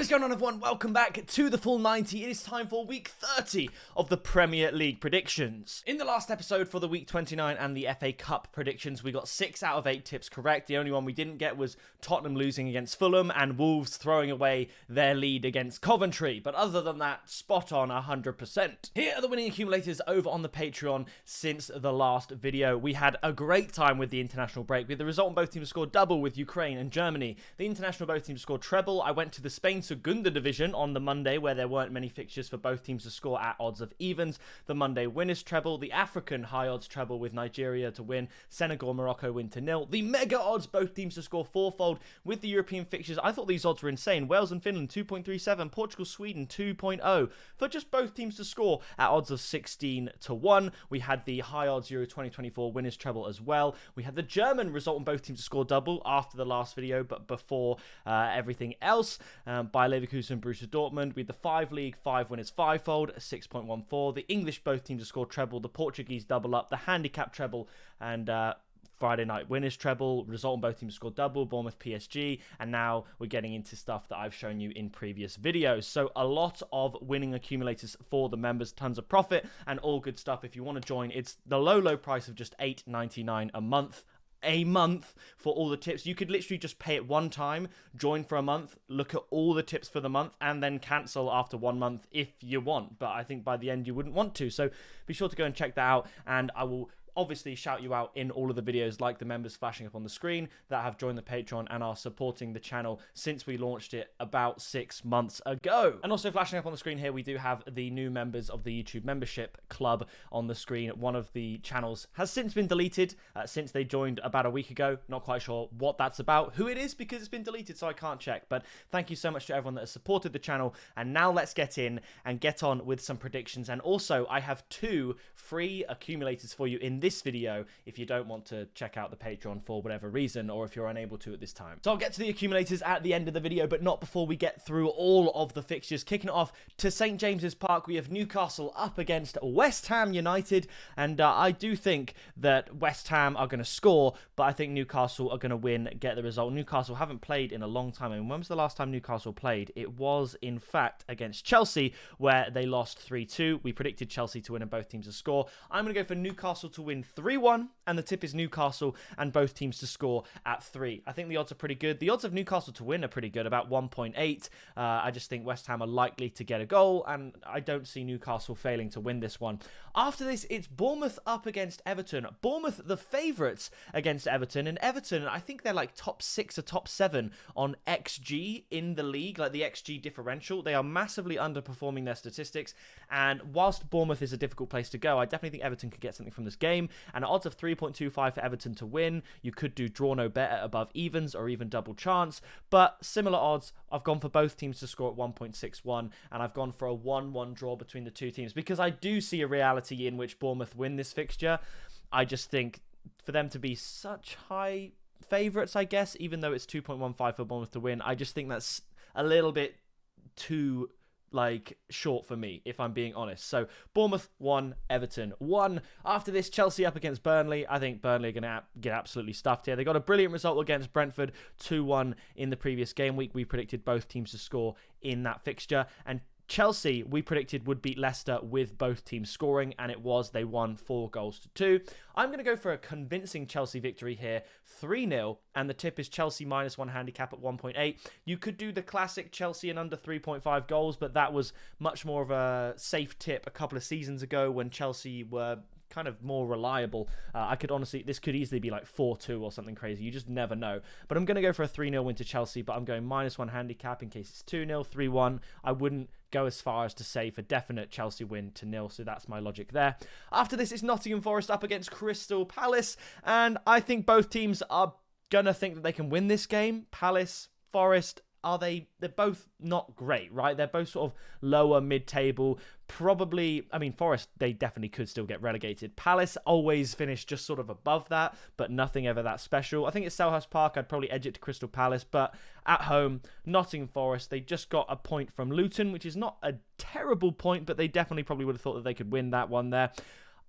What is going on, everyone? Welcome back to the Full 90. It is time for week 30 of the Premier League predictions. In the last episode for the week 29 and the FA Cup predictions, we got 6 out of 8 tips correct. The only one we didn't get was Tottenham losing against Fulham and Wolves throwing away their lead against Coventry. But other than that, spot on 100%. Here are the winning accumulators over on the Patreon since the last video. We had a great time with the international break, with the result on both teams scored double with Ukraine and Germany. The international both teams scored treble. I went to the Spain Segunda division on the Monday, where there weren't many fixtures for both teams to score at odds of evens. The Monday winners treble, the African high odds treble with Nigeria to win, Senegal, Morocco win to nil. The mega odds, both teams to score fourfold with the European fixtures. I thought these odds were insane. Wales and Finland 2.37, Portugal, Sweden 2.0 for just both teams to score at odds of 16 to 1. We had the high odds Euro 2024 winners treble as well. We had the German result on both teams to score double after the last video, but before everything else. By Leverkusen, Borussia Dortmund, with the 5 league, 5 winners, 5-fold, 6.14. The English both teams to score treble, the Portuguese double up, the handicap treble, and Friday night winners treble. Result on both teams scored double, Bournemouth, PSG, and now we're getting into stuff that I've shown you in previous videos. So a lot of winning accumulators for the members, tons of profit, and all good stuff. If you want to join, it's the low price of just $8.99 a month for all the tips. You could literally just pay it one time, join for a month, look at all the tips for the month, and then cancel after 1 month if you want. But I think by the end you wouldn't want to. So be sure to go and check that out, and I will obviously shout you out in all of the videos, like the members flashing up on the screen that have joined the Patreon and are supporting the channel since we launched it about 6 months ago. And also flashing up on the screen here, we do have the new members of the YouTube membership club on the screen. One of the channels has since been deleted since they joined about a week ago. Not quite sure what that's about, who it is, because it's been deleted, so I can't check. But thank you so much to everyone that has supported the channel. And now let's get in and get on with some predictions. And also, I have 2 free accumulators for you in this video if you don't want to check out the Patreon for whatever reason, or if you're unable to at this time. So I'll get to the accumulators at the end of the video, but not before we get through all of the fixtures. Kicking it off to St James's Park, we have Newcastle up against West Ham United, and I do think that West Ham are going to score, but I think Newcastle are going to win, get the result. Newcastle haven't played in a long time. I mean, when was the last time Newcastle played? It was, in fact, against Chelsea, where they lost 3-2. We predicted Chelsea to win and both teams to score. I'm going to go for Newcastle to win 3-1, and the tip is Newcastle and both teams to score at 3. I think the odds are pretty good. The odds of Newcastle to win are pretty good, about 1.8. I just think West Ham are likely to get a goal, and I don't see Newcastle failing to win this one. After this, it's Bournemouth up against Everton. Bournemouth, the favourites against Everton, and Everton, I think they're like top 6 or top 7 on XG in the league, like the XG differential. They are massively underperforming their statistics, and whilst Bournemouth is a difficult place to go, I definitely think Everton could get something from this game. And odds of 3.25 for Everton to win. You could do draw no better above evens or even double chance. But similar odds, I've gone for both teams to score at 1.61. And I've gone for a 1-1 draw between the two teams, because I do see a reality in which Bournemouth win this fixture. I just think for them to be such high favourites, I guess, even though it's 2.15 for Bournemouth to win, I just think that's a little bit too short for me, if I'm being honest. So Bournemouth 1, Everton 1. After this, Chelsea up against Burnley. I think Burnley are going to get absolutely stuffed here. They got a brilliant result against Brentford, 2-1 in the previous game week. We predicted both teams to score in that fixture, and Chelsea, we predicted, would beat Leicester with both teams scoring, and it was. They won 4-2. I'm going to go for a convincing Chelsea victory here, 3-0, and the tip is Chelsea -1 handicap at 1.8. You could do the classic Chelsea and under 3.5 goals, but that was much more of a safe tip a couple of seasons ago when Chelsea were kind of more reliable. I could honestly, this could easily be like 4-2 or something crazy. You just never know. But I'm going to go for a 3-0 win to Chelsea, but I'm going -1 handicap in case it's 2-0, 3-1. I wouldn't go as far as to say for definite Chelsea win to 0, so that's my logic there. After this, it's Nottingham Forest up against Crystal Palace, and I think both teams are going to think that they can win this game. Palace, Forest, they're both not great, right? They're both sort of lower mid-table. Probably, I mean, Forest, they definitely could still get relegated. Palace always finish just sort of above that, but nothing ever that special. I think it's Selhurst Park. I'd probably edge it to Crystal Palace, but at home, Nottingham Forest, they just got a point from Luton, which is not a terrible point, but they definitely probably would have thought that they could win that one there.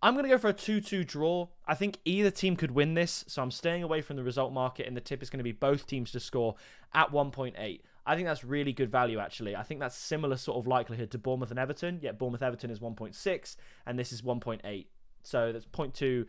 I'm going to go for a 2-2 draw. I think either team could win this, so I'm staying away from the result market, and the tip is going to be both teams to score at 1.8. I think that's really good value, actually. I think that's similar sort of likelihood to Bournemouth and Everton. Yet Bournemouth-Everton is 1.6, and this is 1.8. So that's 0.2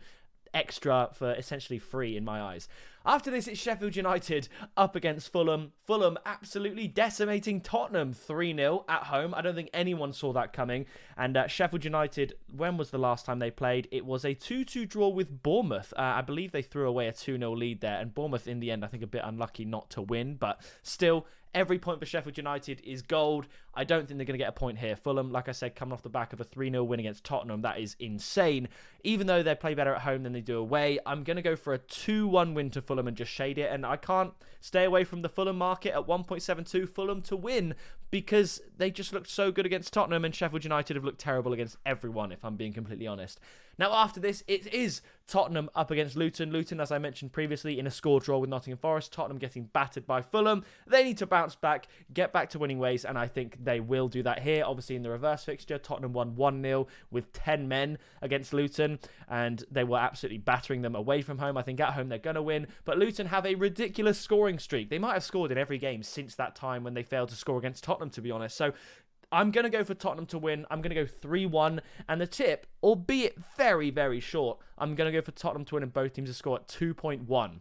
extra for essentially free in my eyes. After this, it's Sheffield United up against Fulham. Fulham absolutely decimating Tottenham 3-0 at home. I don't think anyone saw that coming. And Sheffield United, when was the last time they played? It was a 2-2 draw with Bournemouth. I believe they threw away a 2-0 lead there. And Bournemouth, in the end, I think a bit unlucky not to win. But still, every point for Sheffield United is gold. I don't think they're going to get a point here. Fulham, like I said, coming off the back of a 3-0 win against Tottenham. That is insane. Even though they play better at home than they do away, I'm going to go for a 2-1 win to Fulham and just shade it. And I can't stay away from the Fulham market at 1.72 Fulham to win, because they just looked so good against Tottenham, and Sheffield United have looked terrible against everyone, if I'm being completely honest. Now, after this, it is Tottenham up against Luton. Luton, as I mentioned previously, in a score draw with Nottingham Forest. Tottenham getting battered by Fulham. They need to bounce back, get back to winning ways, and I think they will do that here. Obviously, in the reverse fixture, Tottenham won 1-0 with 10 men against Luton, and they were absolutely battering them away from home. I think at home they're going to win, but Luton have a ridiculous scoring streak. They might have scored in every game since that time when they failed to score against Tottenham, to be honest. So I'm going to go for Tottenham to win. I'm going to go 3-1. And the tip, albeit very, very short, I'm going to go for Tottenham to win and both teams to score at 2.1.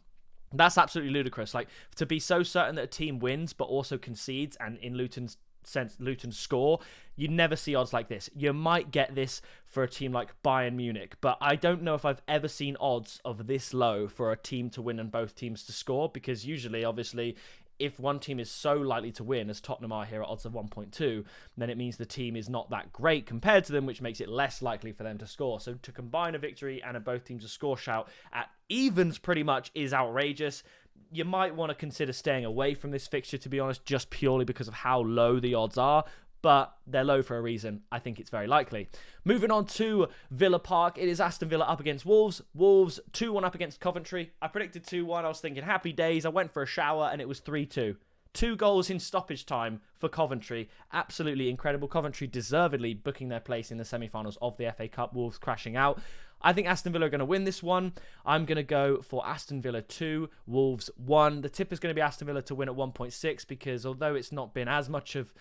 That's absolutely ludicrous. Like, to be so certain that a team wins but also concedes, and in Luton's sense, Luton score, you never see odds like this. You might get this for a team like Bayern Munich, but I don't know if I've ever seen odds of this low for a team to win and both teams to score, because usually, obviously, if one team is so likely to win, as Tottenham are here at odds of 1.2, then it means the team is not that great compared to them, which makes it less likely for them to score. So to combine a victory and a both teams to score shout at evens pretty much is outrageous. You might want to consider staying away from this fixture, to be honest, just purely because of how low the odds are. But they're low for a reason. I think it's very likely. Moving on to Villa Park. It is Aston Villa up against Wolves. Wolves 2-1 up against Coventry. I predicted 2-1. I was thinking happy days. I went for a shower and it was 3-2. 2 goals in stoppage time for Coventry. Absolutely incredible. Coventry deservedly booking their place in the semi-finals of the FA Cup. Wolves crashing out. I think Aston Villa are going to win this one. I'm going to go for Aston Villa 2, Wolves 1. The tip is going to be Aston Villa to win at 1.6, because although it's not been as much of,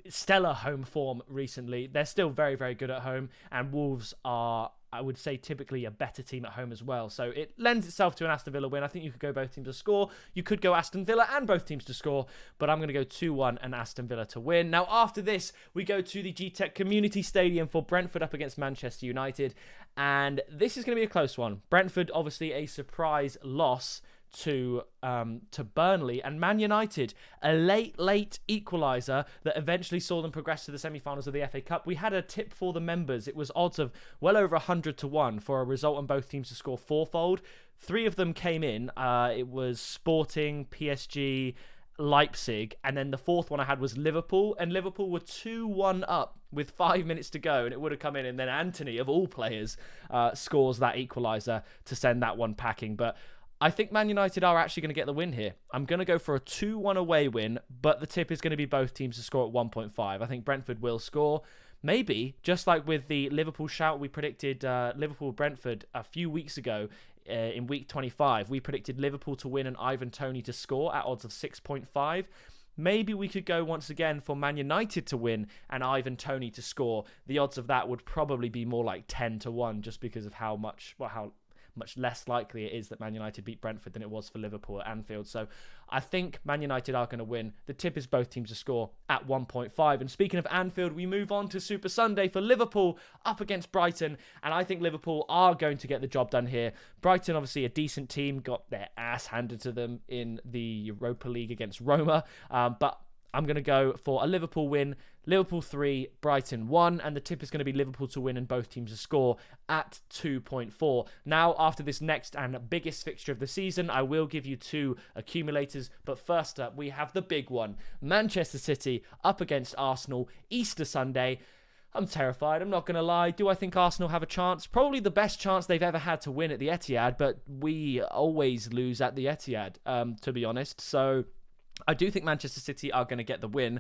stellar home form recently, they're still very, very good at home. And Wolves are, I would say, typically a better team at home as well. So it lends itself to an Aston Villa win. I think you could go both teams to score. You could go Aston Villa and both teams to score, but I'm going to go 2-1 and Aston Villa to win. Now, after this, we go to the G-Tech Community Stadium for Brentford up against Manchester United. And this is going to be a close one. Brentford, obviously, a surprise loss to Burnley, and Man United, a late equaliser that eventually saw them progress to the semi-finals of the FA Cup. We had a tip for the members. It was odds of well over 100-1 for a result on both teams to score fourfold. 3 of them came in. It was Sporting, PSG, Leipzig, and then the 4th one I had was Liverpool, and Liverpool were 2-1 up with 5 minutes to go, and it would have come in, and then Anthony, of all players, scores that equaliser to send that one packing. But I think Man United are actually going to get the win here. I'm going to go for a 2-1 away win, but the tip is going to be both teams to score at 1.5. I think Brentford will score. Maybe, just like with the Liverpool shout, we predicted Liverpool-Brentford a few weeks ago in week 25. We predicted Liverpool to win and Ivan Toney to score at odds of 6.5. Maybe we could go once again for Man United to win and Ivan Toney to score. The odds of that would probably be more like 10-1, just because of how much less likely it is that Man United beat Brentford than it was for Liverpool at Anfield. So I think Man United are going to win. The tip is both teams to score at 1.5. And speaking of Anfield, we move on to Super Sunday for Liverpool up against Brighton. And I think Liverpool are going to get the job done here. Brighton, obviously a decent team, got their ass handed to them in the Europa League against Roma. But I'm going to go for a Liverpool win. Liverpool 3, Brighton 1, and the tip is going to be Liverpool to win and both teams to score at 2.4. Now, after this next and biggest fixture of the season, I will give you 2 accumulators, but first up, we have the big one. Manchester City up against Arsenal, Easter Sunday. I'm terrified, I'm not going to lie. Do I think Arsenal have a chance? Probably the best chance they've ever had to win at the Etihad, but we always lose at the Etihad, to be honest. So I do think Manchester City are going to get the win.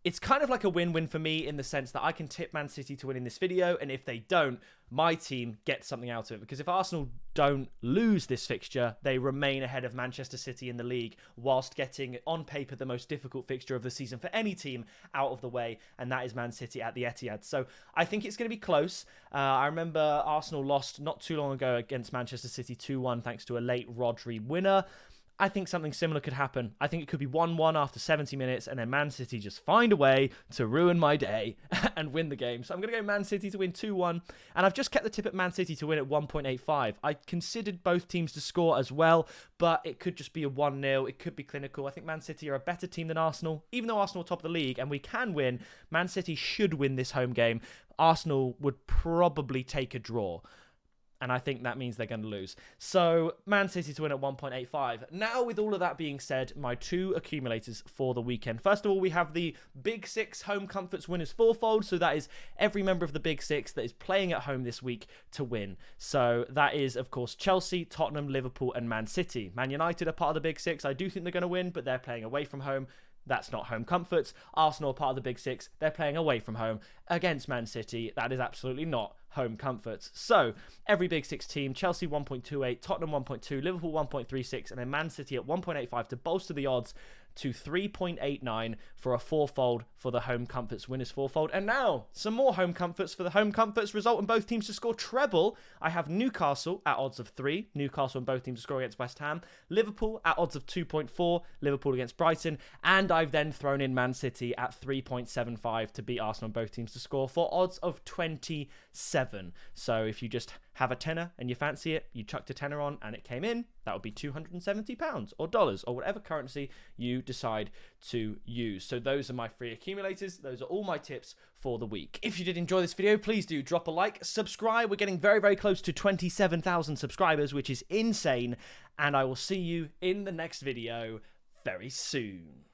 it's kind of like a win-win for me in the sense that I can tip Man City to win in this video, and if they don't, my team gets something out of it. Because if Arsenal don't lose this fixture, they remain ahead of Manchester City in the league, whilst getting, on paper, the most difficult fixture of the season for any team out of the way, and that is Man City at the Etihad. So I think it's going to be close. I remember Arsenal lost not too long ago against Manchester City 2-1 thanks to a late Rodri winner. I think something similar could happen. I think it could be 1-1 after 70 minutes, and then Man City just find a way to ruin my day and win the game. So I'm going to go Man City to win 2-1, and I've just kept the tip at Man City to win at 1.85. I considered both teams to score as well, but it could just be a 1-0. It could be clinical. I think Man City are a better team than Arsenal. Even though Arsenal are top of the league and we can win, Man City should win this home game. Arsenal would probably take a draw, and I think that means they're going to lose. So, Man City to win at 1.85. Now, with all of that being said, my two accumulators for the weekend. First of all, we have the Big Six Home Comforts Winners Fourfold. So, that is every member of the Big Six that is playing at home this week to win. So, that is, of course, Chelsea, Tottenham, Liverpool, and Man City. Man United are part of the Big Six. I do think they're going to win, but they're playing away from home. That's not home comforts. Arsenal are part of the Big Six. They're playing away from home against Man City. That is absolutely not home comforts. So, every Big Six team, Chelsea 1.28, Tottenham 1.2, Liverpool 1.36, and then Man City at 1.85 to bolster the odds to 3.89 for a fourfold for the Home Comforts Winners Fourfold. And now, some more Home Comforts for the Home Comforts result in both teams to score treble. I have Newcastle at odds of 3. Newcastle and both teams to score against West Ham. Liverpool at odds of 2.4. Liverpool against Brighton. And I've then thrown in Man City at 3.75 to beat Arsenal and both teams to score for odds of 27. So if you just have a tenner and you fancy it, you chucked a tenner on and it came in, that would be £270 or dollars or whatever currency you decide to use. So those are my free accumulators. Those are all my tips for the week. If you did enjoy this video, please do drop a like, subscribe. We're getting very, very close to 27,000 subscribers, which is insane. And I will see you in the next video very soon.